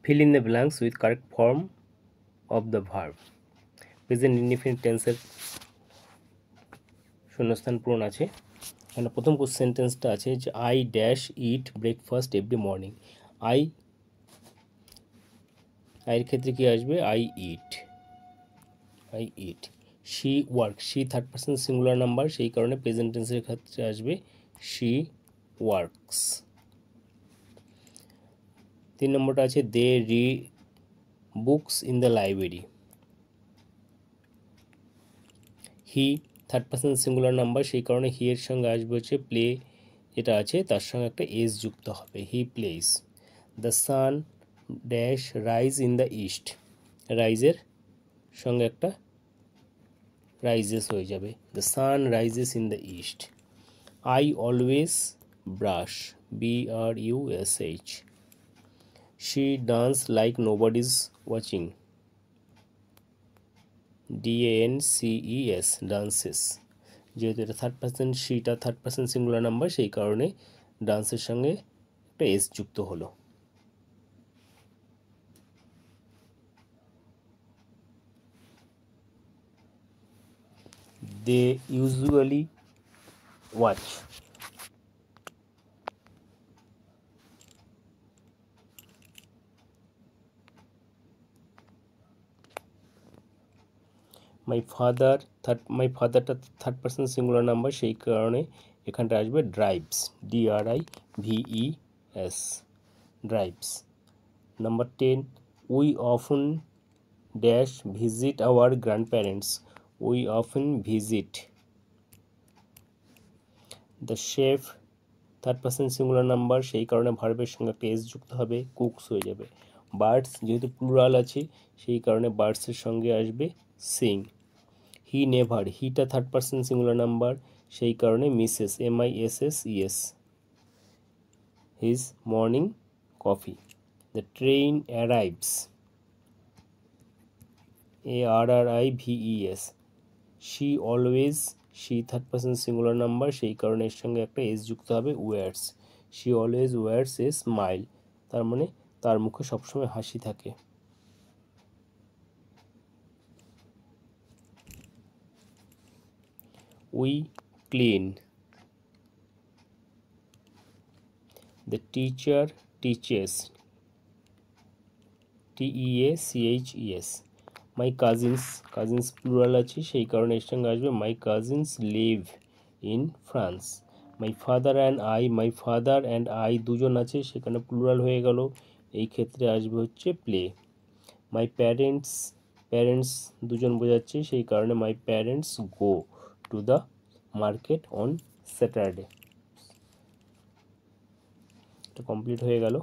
fill in the blanks with correct form of the verb. Present indefinite টেন্সের শূন্যস্থান পূরণ আছে। এখানে প্রথম সেন্টেন্সটা আছে যে I dash eat breakfast every morning. আইয়ের ক্ষেত্রে কি আসবে? I eat. She work, she third person singular number, সেই কারণে প্রেজেন্ট টেন্সের ক্ষেত্রে আসবে শি ওয়ার্কস। 3 নম্বরটা আছে they read books in the library. He third person singular number, সেই কারণে হি এর সঙ্গে আসবে হচ্ছে প্লে, যেটা আছে তার সঙ্গে একটা এস যুক্ত হবে, he places. The sun dash rise in the east, রাইজের সঙ্গে একটা রাইজেস হয়ে যাবে, the sun rises in the east. I always brush, BRUSH। She dance like nobody's watching, DANCES, dances. যেহেতু এটা থার্ড পার্সন, শিটা থার্ড পার্সন সিঙ্গুলার নাম্বার, সেই কারণে ডান্সের সঙ্গে একটা এস যুক্ত হলো। দে ইউজুয়ালি ওয়াচ, মাই ফাদারটা থার্ড পার্সন সিঙ্গুলার নাম্বার, সেই কারণে এখানটা আসবে drives, DRIVES, drives. Number 10, we অফন dash visit our grand parents, we অফন visit. The chef third person singular number, সেই কারণে ভার্বের সঙ্গে একটা এস যুক্ত হবে, কুকস হয়ে যাবে। বার্ডস যেহেতু প্লুরাল আছে, সেই কারণে বার্ডসের সঙ্গে আসবে সিং। হি নেভার, হিটা থার্ড পার্সন সিঙ্গুলার নাম্বার, সেই কারণে misses, MISSES, his morning coffee. The train arrives, ARRIVES। She always, she third person singular number, সেই কারণে এর সঙ্গে একটা এস যুক্ত হবে, wears. She always wears a smile, তার মানে তার মুখে সবসময় হাসি থাকে। We clean, the teacher teaches, TEACHES। My cousins plural আছে, সেই কারণে এর সঙ্গে আসবে my cousins live in France. My father and I দুজন আছে, সেখানে প্লুরাল হয়ে গেল, এই ক্ষেত্রে আসবে হচ্ছে প্লে। মাই প্যারেন্টস দুজন বোঝাচ্ছে, সেই কারণে my parents go to the market on Saturday. এটা কমপ্লিট হয়ে গেল।